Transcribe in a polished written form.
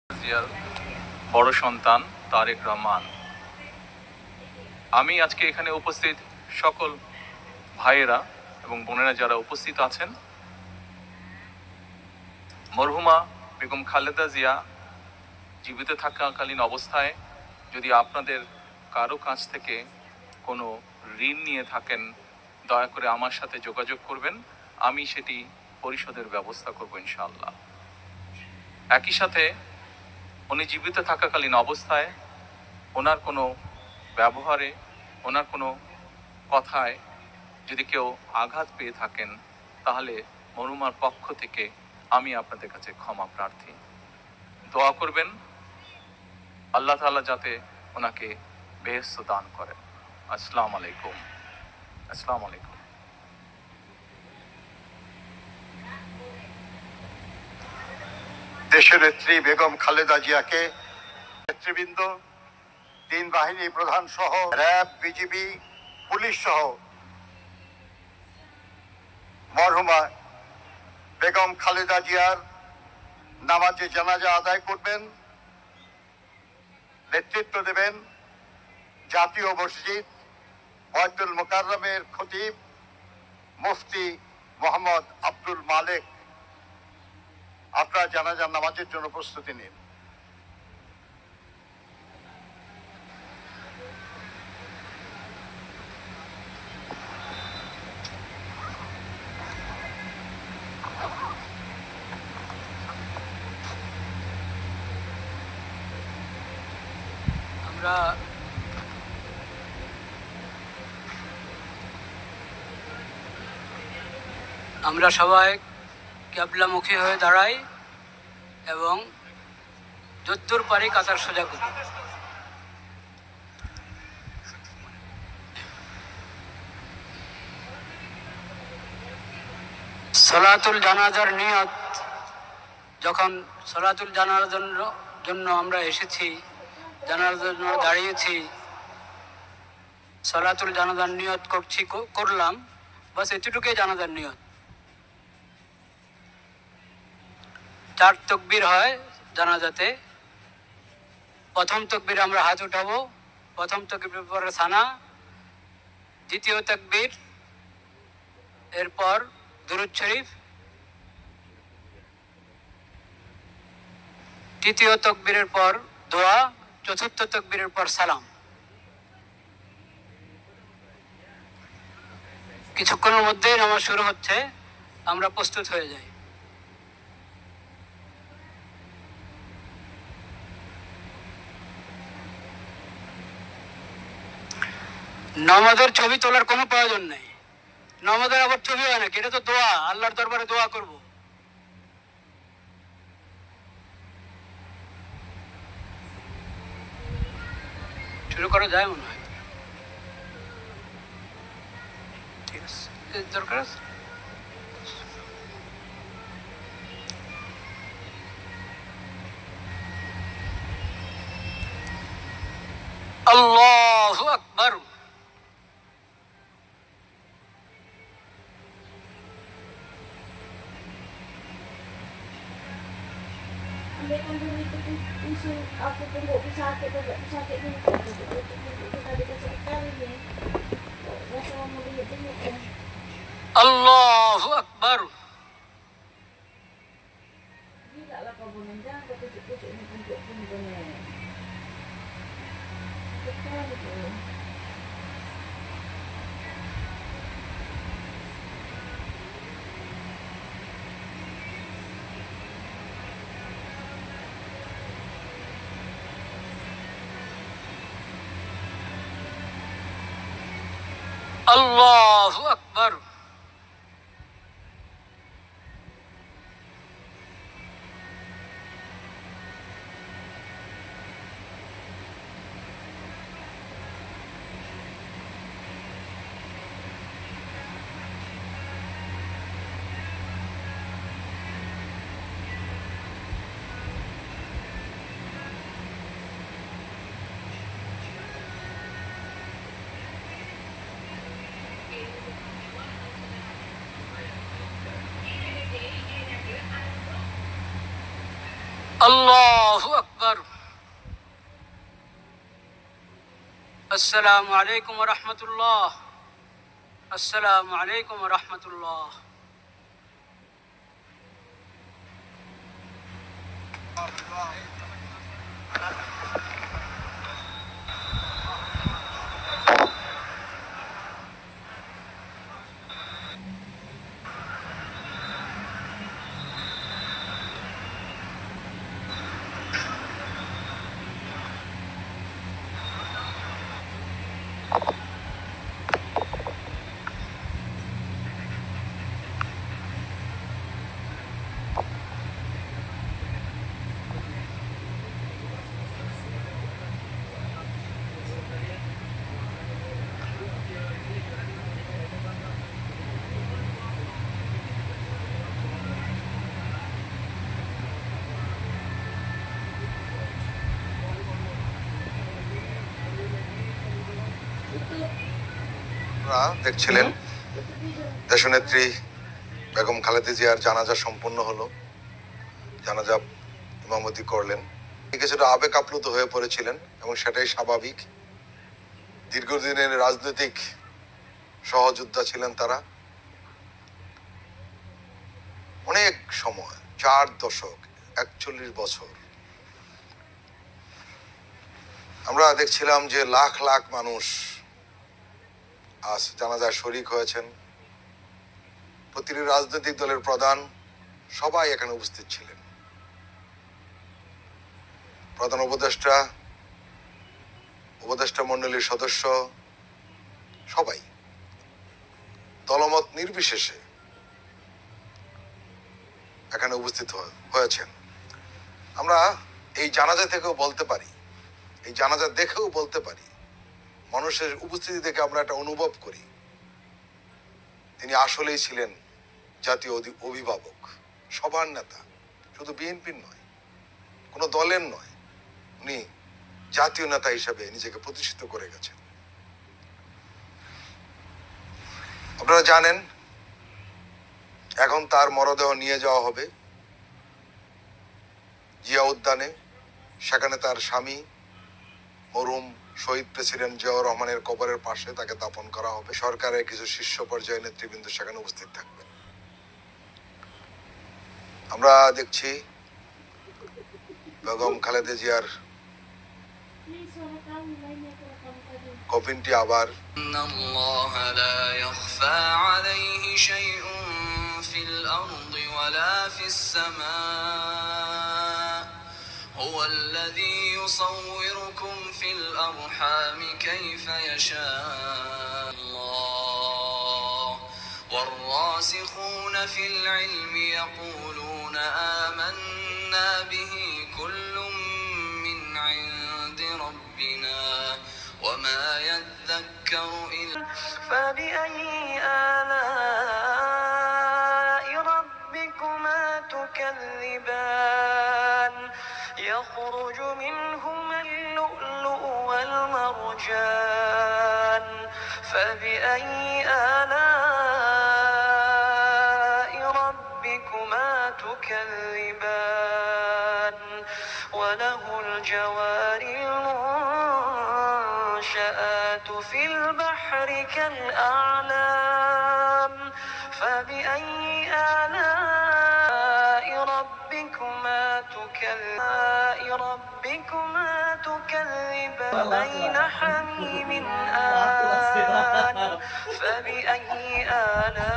জিয়ার বড় সন্তান তারেক রহমান। আমি আজকে এখানে উপস্থিত সকল ভাইয়েরা এবং বোনেরা যারা উপস্থিত আছেন, মরহুমা বেগম খালেদা জিয়া জীবিত থাকাকালীন অবস্থায় যদি আপনাদের কারো কাছ থেকে কোনো ঋণ নিয়ে থাকেন, দয়া করে আমার সাথে যোগাযোগ করবেন, আমি সেটি পরিশোধের ব্যবস্থা করব ইনশাআল্লাহ। একই সাথে উনি জীবিত থাকাকালীন অবস্থায় ওনার কোনো ব্যবহারে, ওনার কোনো কথায় যদি কেউ আঘাত পেয়ে থাকেন, তাহলে মরহুমার পক্ষ থেকে আমি আপনাদের কাছে ক্ষমা প্রার্থী। দোয়া করবেন আল্লাহ তাআলা যাতে ওনাকে বেহেশত দান করেন। আসসালামু আলাইকুম। আসসালামু আলাইকুম। দেশনেত্রী বেগম খালেদা জিয়াকে, নেতৃবৃন্দ, তিন বাহিনী প্রধান সহ র্যাব, বিজিবি, পুলিশ সহ মরহুমা বেগম খালেদা জিয়ার নামাজে জানাজা আদায় করবেন, নেতৃত্ব দেবেন জাতীয় মসজিদ বাইতুল মোকাররমের খতিব মুফতি মোহাম্মদ আব্দুল মালেক। আপনারা জানাজার নামাজের জন্য প্রস্তুতি নিন। আমরা সবাই ক্যাবলামুখী হয়ে দাঁড়াই এবং যদ্দূর পারি কাতার সোজা করি। সলাতুল জানাজার নিয়ত, যখন সলাতুল জানাজার জন্য আমরা এসেছি, জানাজার জন্য দাঁড়িয়েছি, সলাতুল জানাজার নিয়ত করলাম, বাস এতটুকুই জানাজার নিয়ত। 4 তাকবীর হয় জানাজাতে। প্রথম তাকবীর আমরা হাত উঠাবো, প্রথম তাকবীর পরে সানা, দ্বিতীয় তাকবীর, এরপর দুরূদ শরীফ, তৃতীয় তাকবীরের পর দোয়া, চতুর্থ তাকবীরের পর সালাম। কিছুক্ষণের মধ্যেই নামাজ শুরু হচ্ছে, আমরা প্রস্তুত হয়ে যাই। নামাজের ছবি তোলার কোনো প্রয়োজন নেই। নামাজের আবার ছবি হয় নাকি? এটা তো দোয়া, আল্লাহর দরবারে দোয়া করব। শুরু করা যায় মনে হয়। ঠিক আছে, দরকার আছে। আল্লাহু আকবার। Ambil kandung itu isu aku tunggu sakit juga sakit ni tadi kasih kali ni rasa mau lihat tengok kan. Allahu Akbar. Tidak lah kau menendang kau pucuk-pucuk ni untuk pun benar. Betul tu. Allahu Akbar. আসসালামু আলাইকুম ওয়া রাহমাতুল্লাহ। আসসালামু আলাইকুম ওয়া রাহমাতুল্লাহ। আপনারা দেখছিলেন দেশনেত্রী বেগম খালেদা জিয়ার জানাজা সম্পন্ন হলো। জানাজা ইমামতি করলেন। কিছুটা আবেগ আপ্লুত হয়ে পড়েছিলেন এবং সেটাই স্বাভাবিক। দীর্ঘদিনের রাজনৈতিক সহযোদ্ধা ছিলেন তারা। অনেক সময় 4 দশক 41 বছর আমরা দেখছিলাম যে লাখ লাখ মানুষ আজ জানাজায় শরীক হয়েছেন। প্রতিটি রাজনৈতিক দলের প্রধান সবাই এখানে উপস্থিত ছিলেন। প্রধান উপদেষ্টা মণ্ডলীর সদস্য সবাই দলমত নির্বিশেষে এখানে উপস্থিত হয়েছেন। আমরা এই জানাজা থেকেও বলতে পারি, এই জানাজা দেখেও বলতে পারি, মানুষের উপস্থিতি দেখে আমরা একটা অনুভব করি তিনি আসলেই ছিলেন জাতীয় অভিভাবক, সবার নেতা, শুধু বিএনপির নয়, কোনো দলের নয়, উনি জাতীয় নেতা হিসেবে নিজেকে প্রতিষ্ঠিত করে গেছেন। আপনারা জানেন এখন তার মরদেহ নিয়ে যাওয়া হবে জিয়া উদ্যানে। সেখানে তার স্বামী মরহুম শহীদ প্রেসিডেন্ট জিয়াউর রহমানের কবরের পাশে তাকে দাফন করা হবে। সরকারের কিছু শীর্ষ পর্যায়ের নেতৃবৃন্দ সেখানে উপস্থিত থাকবেন। আমরা দেখছি বেগম খালেদা জিয়ার কফিনটি আবার الله لا يخفى عليه شيء في الأرض ولا في السماء هو الذي يصوركم في الأرحام كيف يشاء الله والراسخون في العلم يقولون آمنا به كل من عند ربنا وما يذكر إلا فبأي آلاء ربكما تكذبان يخرج منهما اللؤلؤ والمرجان فبأي آلاء ربكما تكذبان وله الجوار المنشآت في البحر كالأعلام فبأي آلاء ربكما تكذبان بين حميم آن فبأي آلاء